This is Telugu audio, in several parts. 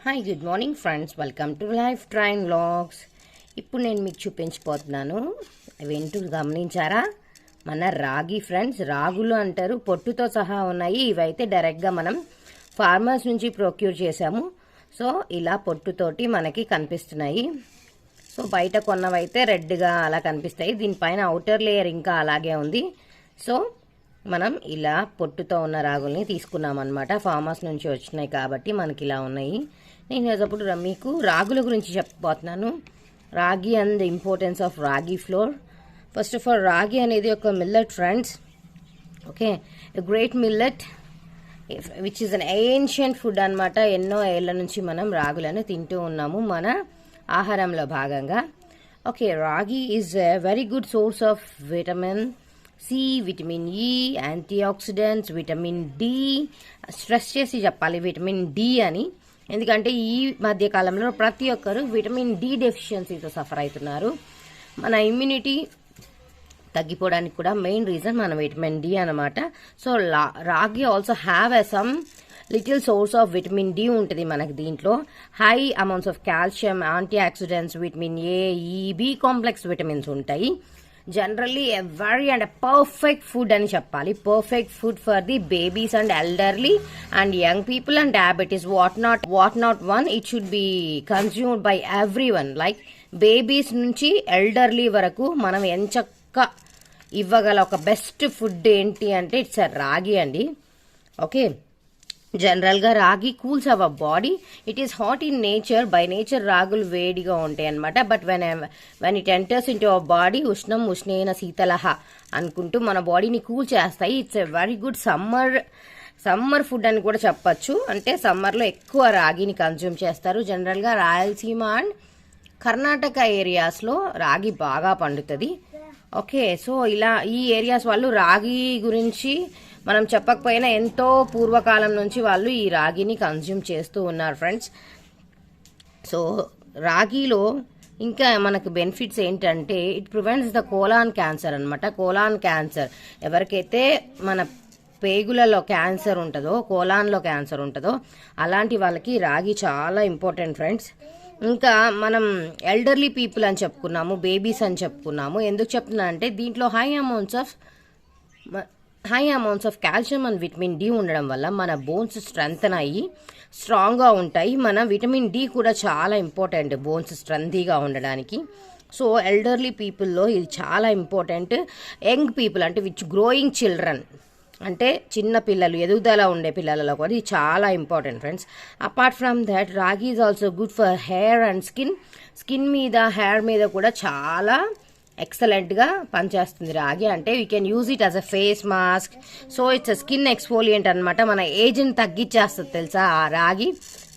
Hi good morning friends, welcome to Lifetrainvlogs. ఇప్పుడు నేను మీకు చూపించబోతున్నాను. అవేంటో గమనించారా? మన రాగి ఫ్రెండ్స్, రాగులు అంటారు, పొట్టుతో సహా ఉన్నాయి. ఇవైతే డైరెక్ట్గా మనం ఫార్మర్స్ నుంచి ప్రొక్యూర్ చేసాము. సో ఇలా పొట్టుతోటి మనకి కనిపిస్తున్నాయి. సో బయట కొన్నవైతే రెడ్గా అలా కనిపిస్తాయి. దీనిపైన అవుటర్ లేయర్ ఇంకా అలాగే ఉంది. సో మనం ఇలా పొట్టుతో ఉన్న రాగుల్ని తీసుకున్నాం అనమాట. ఫార్మర్స్ నుంచి వచ్చినాయి కాబట్టి మనకి ఇలా ఉన్నాయి. నేను ఇప్పుడు మీకు రాగుల గురించి చెప్పబోతున్నాను. రాగి అండ్ ద ఇంపార్టెన్స్ ఆఫ్ రాగి ఫ్లోర్. ఫస్ట్ ఆఫ్ ఆల్, రాగి అనేది ఒక millet friends. Okay, great millet which is an ancient food అనమాట. ఎన్నో ఏళ్ల నుంచి మనం రాగులను తింటూ ఉన్నాము మన ఆహారంలో భాగంగా. Okay, ragi is a very good source of vitamin C, vitamin E, antioxidants, vitamin D. Stress చేసి చెప్పాలి విటమిన్ డి అని, ఎందుకంటే ఈ మధ్య కాలంలో ప్రతి ఒక్కరు విటమిన్ డి డెఫిషియన్సీతో సఫర్ అవుతున్నారు. మన ఇమ్యూనిటీ తగ్గిపోవడానికి కూడా మెయిన్ రీజన్ మన విటమిన్ డి అనమాట. So ragi also have some little source of vitamin D ఉంటుంది మనకి దీంట్లో. High amounts of calcium, antioxidants, vitamin A, E, B complex vitamins ఉంటాయి. Generally a very and perfect food అని చెప్పాలి. Perfect food for the babies and elderly and young people and diabetes. What not one, it should be consumed by everyone. Like babies నుంచి ఎల్డర్లీ వరకు మనం ఎంచక్క ఇవ్వగల ఒక బెస్ట్ ఫుడ్ ఏంటి అంటే ఇట్స్ రాగి అండి. ఓకే, జనరల్గా ragi cools our body. It is hot in nature. By nature రాగులు వేడిగా ఉంటాయి అనమాట. But when it enters into our body, ఉష్ణేన శీతలహ అనుకుంటూ మన బాడీని కూల్ చేస్తాయి. It's a very good summer food అని కూడా చెప్పచ్చు. అంటే సమ్మర్లో ఎక్కువ రాగిని కన్జ్యూమ్ చేస్తారు. జనరల్గా రాయలసీమ అండ్ కర్ణాటక ఏరియాస్లో రాగి బాగా పండుతుంది. ఓకే, సో ఇలా ఈ ఏరియాస్ వాళ్ళు రాగి గురించి మనం చెప్పకపోయినా ఎంతో పూర్వకాలం నుంచి వాళ్ళు ఈ రాగిని కన్జ్యూమ్ చేస్తూ ఉన్నారు ఫ్రెండ్స్. సో రాగిలో ఇంకా మనకు బెనిఫిట్స్ ఏంటంటే it prevents the colon cancer అనమాట. కోలాన్ క్యాన్సర్ ఎవరికైతే మన పేగులలో క్యాన్సర్ ఉంటుందో, కోలాన్లో క్యాన్సర్ ఉంటుందో అలాంటి వాళ్ళకి రాగి చాలా ఇంపార్టెంట్ ఫ్రెండ్స్. ఇంకా మనం ఎల్డర్లీ పీపుల్ అని చెప్పుకున్నాము, బేబీస్ అని చెప్పుకున్నాము. ఎందుకు చెప్తున్నా అంటే దీంట్లో high amounts of calcium and vitamin D ఉండడం వల్ల మన బోన్స్ స్ట్రెంగ్తన్ అయ్యి స్ట్రాంగ్గా ఉంటాయి. మన విటమిన్ డి కూడా చాలా ఇంపార్టెంట్ బోన్స్ స్ట్రెంగ్తీగా ఉండడానికి. సో ఎల్డర్లీ పీపుల్లో ఇది చాలా ఇంపార్టెంట్. యంగ్ పీపుల్ అంటే విచ్ గ్రోయింగ్ చిల్డ్రన్ అంటే చిన్న పిల్లలు, ఎదుగుదల ఉండే పిల్లలలో కూడా ఇది చాలా important friends. Apart from that, ragi is also good for hair and skin మీద, హెయిర్ మీద కూడా చాలా ఎక్సలెంట్గా పనిచేస్తుంది రాగి. అంటే we can use it as a face mask. So it's a skin exfoliant అనమాట. మన ఏజ్ని తగ్గించేస్తుంది తెలుసా ఆ రాగి.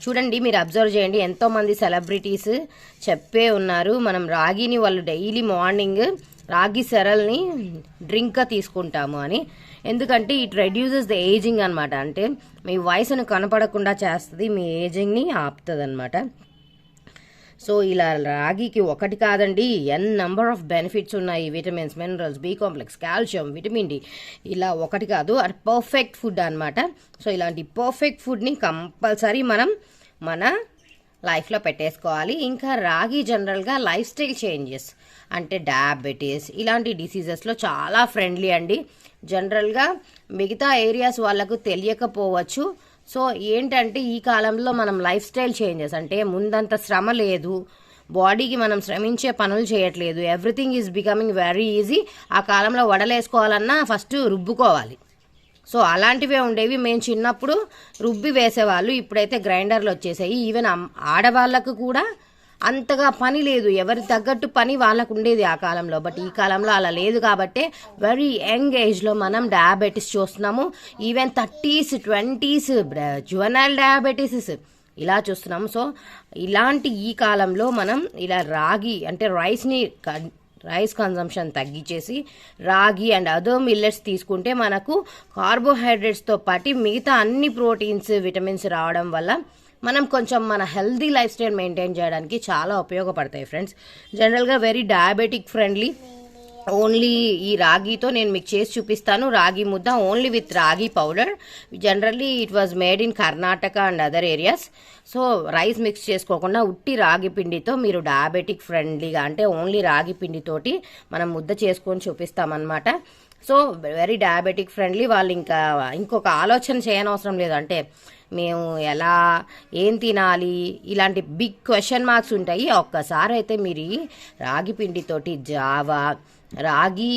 చూడండి, మీరు అబ్జర్వ్ చేయండి, ఎంతోమంది సెలబ్రిటీస్ చెప్పే ఉన్నారు మనం రాగిని వాళ్ళు డైలీ మార్నింగ్ రాగి సెరల్ని డ్రింక్గా తీసుకుంటాము అని. ఎందుకంటే ఇట్ రెడ్యూసెస్ ద ఏజింగ్ అనమాట. అంటే మీ వయసును కనపడకుండా చేస్తుంది, మీ ఏజింగ్ని ఆపుతుంది అనమాట. సో ఇలా రాగికి ఒకటి కాదండి, ఎన్ నంబర్ ఆఫ్ బెనిఫిట్స్ ఉన్నాయి. Vitamins, minerals, B complex, calcium, vitamin D, ఇలా ఒకటి కాదు, అది పర్ఫెక్ట్ ఫుడ్ అనమాట. సో ఇలాంటి పర్ఫెక్ట్ ఫుడ్ని కంపల్సరీ మనం మన లైఫ్లో పెట్టేసుకోవాలి. ఇంకా రాగి జనరల్గా లైఫ్ స్టైల్ చేంజెస్ అంటే డయాబెటీస్ ఇలాంటి డిసీజెస్లో చాలా ఫ్రెండ్లీ అండి. జనరల్గా మిగతా ఏరియాస్ వాళ్ళకు తెలియకపోవచ్చు. సో ఏంటంటే ఈ కాలంలో మనం లైఫ్ స్టైల్ చేంజెస్ అంటే ముందంత శ్రమ లేదు, బాడీకి మనం శ్రమించే పనులు చేయట్లేదు, everything is becoming very easy. ఆ కాలంలో వడలేసుకోవాలన్నా ఫస్ట్ రుబ్బుకోవాలి. సో అలాంటివే ఉండేవి. మేము చిన్నప్పుడు రుబ్బి వేసేవాళ్ళు, ఇప్పుడైతే గ్రైండర్లు వచ్చేసాయి. ఈవెన్ ఆడవాళ్ళకు కూడా అంతగా పని లేదు, ఎవరి తగ్గట్టు పని వాళ్ళకు ఉండేది ఆ కాలంలో. బట్ ఈ కాలంలో అలా లేదు కాబట్టి వెరీ యంగ్ ఏజ్లో మనం డయాబెటీస్ చూస్తున్నాము. Even 30s, 20s juvenile diabetes ఇలా చూస్తున్నాము. సో ఇలాంటి ఈ కాలంలో మనం ఇలా రాగి అంటే రైస్ కన్జంప్షన్ తగ్గించేసి రాగి అండ్ అదర్ మిల్లెట్స్ తీసుకుంటే మనకు కార్బోహైడ్రేట్స్తో పాటు మిగతా అన్ని ప్రోటీన్స్, విటమిన్స్ రావడం వల్ల మనం కొంచెం మన హెల్దీ లైఫ్ స్టైల్ మెయింటైన్ చేయడానికి చాలా ఉపయోగపడతాయి ఫ్రెండ్స్. జనరల్గా వెరీ డయాబెటిక్ ఫ్రెండ్లీ ఓన్లీ ఈ రాగితో నేను మీకు చేసి చూపిస్తాను. రాగి ముద్ద ఓన్లీ విత్ రాగి powder. Generally it was made in Karnataka and other areas. So rice mix చేసుకోకుండా ఉట్టి రాగి పిండితో మీరు డయాబెటిక్ ఫ్రెండ్లీగా, అంటే ఓన్లీ రాగి పిండితోటి మనం ముద్ద చేసుకొని చూపిస్తామన్నమాట. So very diabetic friendly. వాళ్ళు ఇంకొక ఆలోచన చేయనవసరం లేదు. అంటే మేము ఎలా, ఏం తినాలి, ఇలాంటి బిగ్ క్వశ్చన్ మార్క్స్ ఉంటాయి. ఒక్కసారి అయితే మీరు రాగి పిండితోటి జావా, రాగి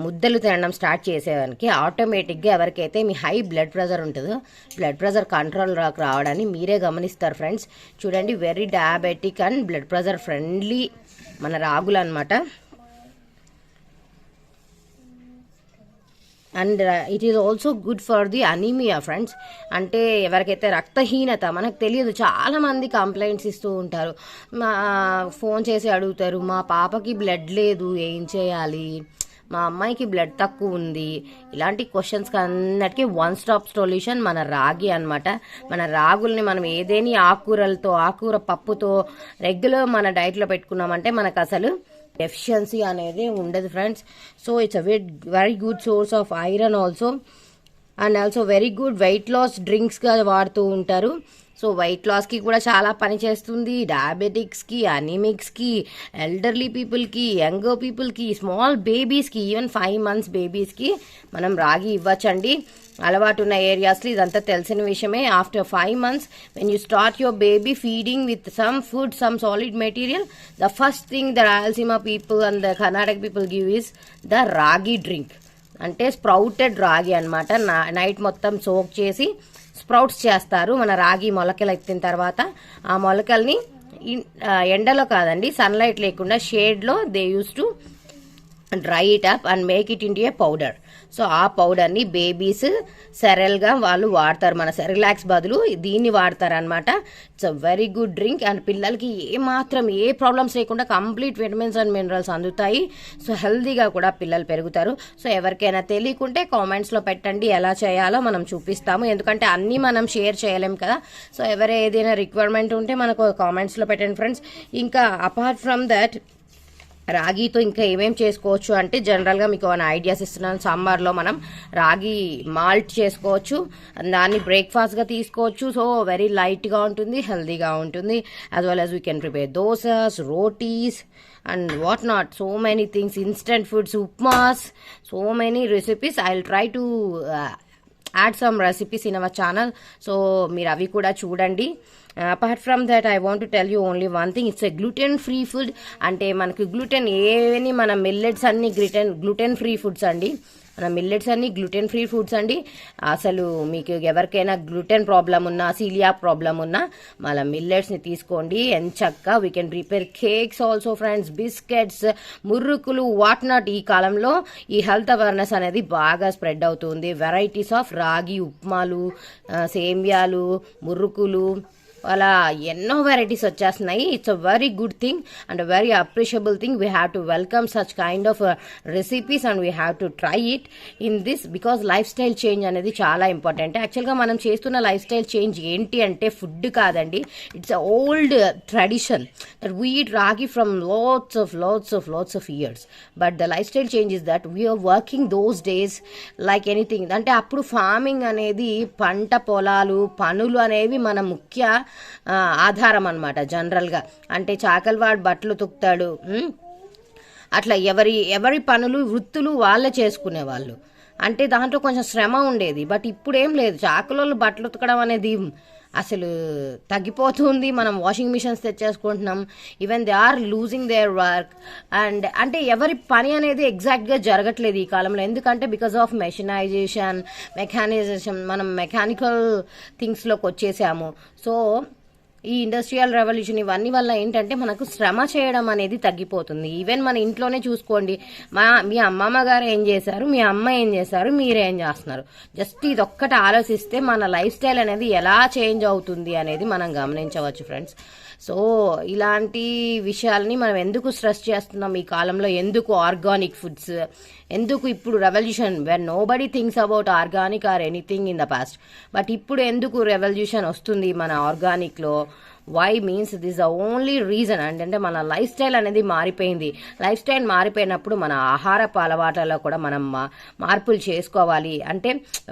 ముద్దలు తినడం స్టార్ట్ చేసేదానికి ఆటోమేటిక్గా ఎవరికైతే మీ హై బ్లడ్ ప్రెషర్ ఉంటుందో బ్లడ్ ప్రెషర్ కంట్రోల్ రావడాన్ని మీరే గమనిస్తారు ఫ్రెండ్స్. చూడండి, very diabetic and blood pressure friendly మన రాగులు అనమాట. And it is also good for the anaemia friends. అంటే ఎవరికైతే రక్తహీనత, మనకు తెలియదు, చాలామంది కంప్లైంట్స్ ఇస్తూ ఉంటారు, ఫోన్ చేసి అడుగుతారు, మా పాపకి బ్లడ్ లేదు, ఏం చేయాలి, మా అమ్మాయికి బ్లడ్ తక్కువ ఉంది. ఇలాంటి క్వశ్చన్స్కి అన్నిటికీ వన్ స్టాప్ సొల్యూషన్ మన రాగి అనమాట. మన రాగుల్ని మనం ఏదేని ఆకుకూరలతో, ఆకుకూర పప్పుతో రెగ్యులర్ మన డైట్లో పెట్టుకున్నామంటే మనకు అసలు డెఫిషియన్సీ అనేది ఉండదు friends. So it's a very good source of iron also, and also very good weight loss డ్రింక్స్గా వాడుతూ ఉంటారు. సో వెయిట్ లాస్కి కూడా చాలా పని చేస్తుంది. డయాబెటిక్స్కి, అనీమిక్స్కి, ఎల్డర్లీ పీపుల్కి, యంగ్ పీపుల్కి, స్మాల్ బేబీస్కి, ఈవెన్ 5 months బేబీస్కి మనం రాగి ఇవ్వచ్చండి. అలవాటు ఉన్న ఏరియాస్లో ఇదంతా తెలిసిన విషయమే. After 5 months when you start your baby feeding with some food, some solid material, the first thing the Rayalaseema people and the Karnataka people give is the రాగి డ్రింక్. అంటే స్ప్రౌటెడ్ రాగి అనమాట. నైట్ మొత్తం సోక్ చేసి స్ప్రౌట్స్ చేస్తారు. మన రాగి మొలకలు ఎత్తిన తర్వాత ఆ మొలకల్ని ఎండలో కాదండి, సన్లైట్ లేకుండా షేడ్లో they use to dry it up and make it into A powder. So ఆ పౌడర్ని బేబీస్ సెరల్గా వాళ్ళు వాడతారు. మన సెరిలాక్స్ బదులు దీన్ని వాడతారనమాట. It's a very good drink. And పిల్లలకి ఏ ప్రాబ్లమ్స్ లేకుండా కంప్లీట్ విటమిన్స్ అండ్ మినరల్స్ అందుతాయి. సో హెల్దీగా కూడా పిల్లలు పెరుగుతారు. సో ఎవరికైనా తెలియకుంటే కామెంట్స్లో పెట్టండి, ఎలా చేయాలో మనం చూపిస్తాము. ఎందుకంటే అన్నీ మనం షేర్ చేయలేం కదా. సో ఏదైనా రిక్వైర్మెంట్ ఉంటే మనకు కామెంట్స్లో పెట్టండి ఫ్రెండ్స్. ఇంకా అపార్ట్ ఫ్రమ్ దట్ రాగితో ఇంకా ఏమేమి చేసుకోవచ్చు అంటే జనరల్గా మీకు ఏమైనా ఐడియాస్ ఇస్తున్నాను. సమ్మర్లో మనం రాగి మాల్ట్ చేసుకోవచ్చు, దాన్ని బ్రేక్ఫాస్ట్గా తీసుకోవచ్చు. సో వెరీ లైట్గా ఉంటుంది, హెల్దీగా ఉంటుంది. As well as we can prepare dosas, rotis and what not, so many things, instant foods, upmas, so many recipes. I'll try to add some recipes in our channel, so మీరు అవి కూడా చూడండి. Apart from that I want to tell you only one thing, it's a gluten free food. అంటే మనకి గ్లూటెన్ ఏవని, మన మిల్లెట్స్ అన్ని గ్లూటెన్ ఫ్రీ ఫుడ్స్ అండి. మన మిల్లెట్స్ అన్ని గ్లూటెన్ ఫ్రీ ఫుడ్స్ అండి. అసలు మీకు ఎవరికైనా గ్లూటెన్ ప్రాబ్లం ఉన్నా, సీలియాక్ ప్రాబ్లం ఉన్నా మన మిల్లెట్స్ని తీసుకోండి. ఎంచక్కా we can prepare cakes also friends, biscuits, మురుకులు, వాట్ నాట్. ఈ కాలంలో ఈ హెల్త్ అవేర్నెస్ అనేది బాగా స్ప్రెడ్ అవుతుంది. వెరైటీస్ ఆఫ్ రాగి ఉప్మాలు, సేమియాలు, మురుకులు, అలా ఎన్నో వెరైటీస్ వచ్చేస్తున్నాయి. It's a very good thing and very appreciable thing. We have to welcome such kind of recipes and we have to try it in this, because life style change అనేది చాలా ఇంపార్టెంట్. యాక్చువల్గా మనం చేస్తున్న లైఫ్ స్టైల్ చేంజ్ ఏంటి అంటే ఫుడ్ కాదండి. It's a old tradition that we eat రాగి from lots of years, but the lifestyle change is that we are working those days like anything. అంటే అప్పుడు ఫార్మింగ్ అనేది, పంట పొలాలు, పనులు అనేవి మన ముఖ్య ఆధారం అనమాట. జనరల్గా అంటే చాకలివాడు బట్టలు తుకుతాడు, అట్లా ఎవరి పనులు, వృత్తులు వాళ్ళే చేసుకునేవాళ్ళు. అంటే దాంట్లో కొంచెం శ్రమ ఉండేది. బట్ ఇప్పుడు ఏం లేదు, చాకలోళ్ళు బట్టలు ఉతకడం అనేది అసలు తగ్గిపోతుంది. మనం వాషింగ్ మిషన్స్ తెచ్చేసుకుంటున్నాం. Even they are losing their work. And అంటే ఎవరి పని అనేది ఎగ్జాక్ట్గా జరగట్లేదు ఈ కాలంలో. ఎందుకంటే బికాస్ ఆఫ్ మెషినైజేషన్, మనం మెకానికల్ థింగ్స్లోకి వచ్చేసాము. సో ఈ ఇండస్ట్రియల్ రెవల్యూషన్ ఇవన్నీ వల్ల ఏంటంటే మనకు శ్రమ చేయడం అనేది తగ్గిపోతుంది. ఈవెన్ మన ఇంట్లోనే చూసుకోండి, మీ అమ్మమ్మ గారు ఏం చేశారు, మీ అమ్మ ఏం చేశారు, మీరేం చేస్తున్నారు. జస్ట్ ఇదొక్కటి ఆలోచిస్తే మన లైఫ్ స్టైల్ అనేది ఎలా చేంజ్ అవుతుంది అనేది మనం గమనించవచ్చు ఫ్రెండ్స్. సో ఇలాంటి విషయాల్ని మనం ఎందుకు స్ట్రెస్ చేస్తున్నాం ఈ కాలంలో, ఎందుకు ఆర్గానిక్ ఫుడ్స్, ఎందుకు ఇప్పుడు revolution, when nobody thinks about organic or anything in the past, but ఇప్పుడు ఎందుకు రెవల్యూషన్ వస్తుంది మన ఆర్గానిక్లో. Why means this the only reason అంటే మన లైఫ్ స్టైల్ అనేది మారిపోయింది. లైఫ్ స్టైల్ మారిపోయినప్పుడు మన ఆహారపు అలవాట్లలో కూడా మనం మార్పులు చేసుకోవాలి. అంటే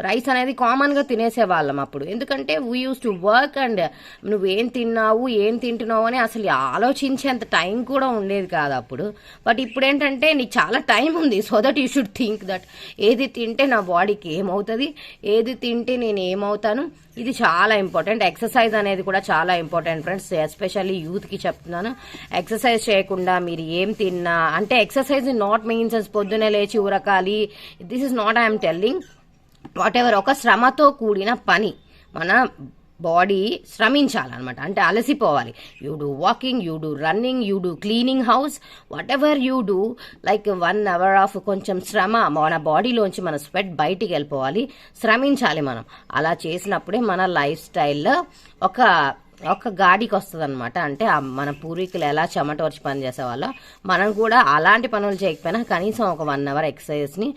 రైస్ అనేది కామన్ గా తినేసేవాళ్ళం అప్పుడు, ఎందుకంటే we use to work and నువ్వేం తిన్నావు ఏం తింటున్నావు అని అసలు ఆలోచించేంత టైం కూడా ఉండేది కాదు అప్పుడు. బట్ ఇప్పుడు ఏంటంటే నీకు చాలా టైం ఉంది, so that you should think that ఏది తింటే నా బాడీకి ఏమవుతుంది, ఏది తింటే నేను ఏమవుతాను. ఇది చాలా ఇంపార్టెంట్. ఎక్సర్సైజ్ అనేది కూడా చాలా ఇంపార్టెంట్ ఫ్రెండ్స్, ఎస్పెషల్లీ యూత్కి చెప్తున్నాను. ఎక్సర్సైజ్ చేయకుండా మీరు ఏం తిన్నా, అంటే ఎక్సర్సైజ్ నాట్ మీన్స్ పొద్దునే లేచి ఉరకాలి, this is not I'm telling. Whatever, ఒక శ్రమతో కూడిన పని, మన బాడీ శ్రమించాలన్నమాట, అంటే అలసిపోవాలి. You do walking, you do running, you do cleaning house, whatever you do, like 1 hour of కొంచెం శ్రమ, మన బాడీలోంచి మన స్వెట్ బయటికి వెళ్ళిపోవాలి, శ్రమించాలి మనం. అలా చేసినప్పుడే మన లైఫ్ స్టైల్లో ఒక గాడికి వస్తుంది అనమాట. అంటే మన పూర్వీకులు ఎలా చెమటోర్చి పని చేసేవాళ్ళో మనం కూడా అలాంటి పనులు చేయకపోయినా కనీసం ఒక 1 hour ఎక్సర్సైజ్ని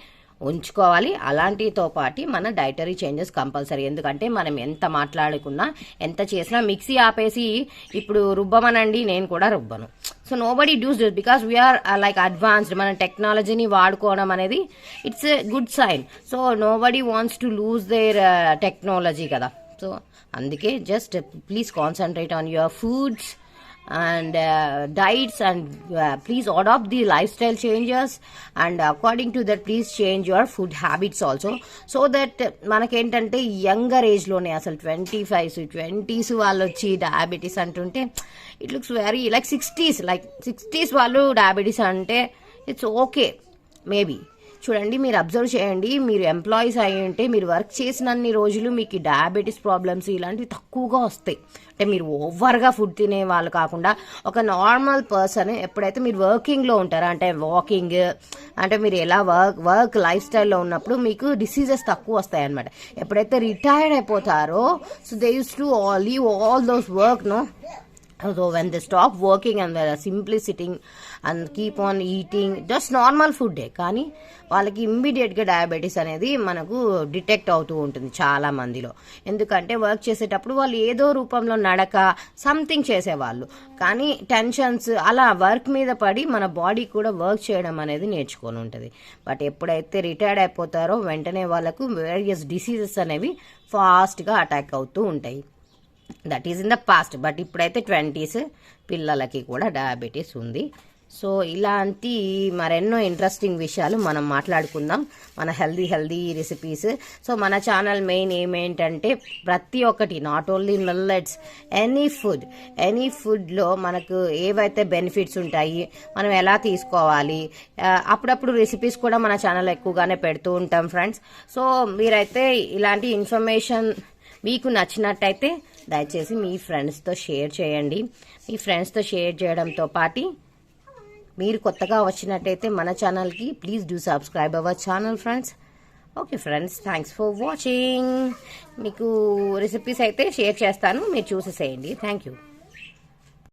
ఉంచుకోవాలి. అలాంటితో పాటు మన డైటరీ చేంజెస్ కంపల్సరీ. ఎందుకంటే మనం ఎంత మాట్లాడుకున్నా ఎంత చేసినా మిక్సీ ఆపేసి ఇప్పుడు రుబ్బమనండి, నేను కూడా రుబ్బను. So nobody does this because we're like advanced. మన టెక్నాలజీని వాడుకోవడం అనేది it's a good sign. So nobody wants to lose their technology కదా. సో అందుకే just please concentrate on your foods and diets, and please adopt the lifestyle changes, and according to that please change your food habits also, so that మనకేంటంటే యంగర్ ఏజ్ లోనే అసలు 25s 20s వాళ్ళు వచ్చి డయాబెటీస్ అంటుంటే it looks very like 60s వాళ్ళు డయాబెటీస్ అంటే ఇట్స్ ఓకే మేబీ. చూడండి, మీరు అబ్జర్వ్ చేయండి, మీరు ఎంప్లాయీస్ అయి ఉంటే మీరు వర్క్ చేసినన్ని రోజులు మీకు డయాబెటీస్ ప్రాబ్లమ్స్ ఇలాంటివి తక్కువగా వస్తాయి. అంటే మీరు ఓవర్గా ఫుడ్ తినే వాళ్ళు కాకుండా ఒక నార్మల్ పర్సన్ ఎప్పుడైతే మీరు వర్కింగ్లో ఉంటారో, అంటే వాకింగ్ అంటే మీరు ఎలా వర్క్ లైఫ్ స్టైల్లో ఉన్నప్పుడు మీకు డిసీజెస్ తక్కువ వస్తాయి అనమాట. ఎప్పుడైతే రిటైర్డ్ అయిపోతారో so they use to leave all those work no. So when they stop working and they are simply sitting and keep on eating just normal food కానీ వాళ్ళకి ఇమ్మీడియట్గా డయాబెటీస్ అనేది మనకు డిటెక్ట్ అవుతూ ఉంటుంది చాలా మందిలో. ఎందుకంటే వర్క్ చేసేటప్పుడు వాళ్ళు ఏదో రూపంలో నడక సంథింగ్ చేసేవాళ్ళు, కానీ టెన్షన్స్ అలా వర్క్ మీద పడి మన బాడీ కూడా వర్క్ చేయడం అనేది నేర్చుకొని ఉంటుంది. బట్ ఎప్పుడైతే రిటైర్డ్ అయిపోతారో వెంటనే వాళ్ళకు వేరియస్ డిసీజెస్ అనేవి ఫాస్ట్గా అటాక్ అవుతూ ఉంటాయి. That is in the past. But ఇప్పుడైతే 20s పిల్లలకి కూడా డయాబెటీస్ ఉంది. సో ఇలాంటి మరెన్నో ఇంట్రెస్టింగ్ విషయాలు మనం మాట్లాడుకుందాం, మన హెల్దీ రెసిపీస్. సో మన ఛానల్ మెయిన్ ఏమేంటంటే ప్రతి ఒక్కటి, నాట్ ఓన్లీ మిల్లెట్స్, ఎనీ ఫుడ్లో మనకు ఏవైతే బెనిఫిట్స్ ఉంటాయి, మనం ఎలా తీసుకోవాలి, అప్పుడప్పుడు రెసిపీస్ కూడా మన ఛానల్ ఎక్కువగానే పెడుతూ ఉంటాం ఫ్రెండ్స్. సో మీరైతే ఇలాంటి ఇన్ఫర్మేషన్ మీకు నచ్చినట్టయితే దయచేసి మీ ఫ్రెండ్స్తో షేర్ చేయండి. మీ ఫ్రెండ్స్తో షేర్ చేయడంతో పాటు మీరు కొత్తగా వచ్చినట్టయితే మన ఛానల్కి please do subscribe our channel friends. Okay friends, thanks for watching. మీకు రెసిపీస్ అయితే షేర్ చేస్తాను, మీరు చూసేసేయండి. Thank you.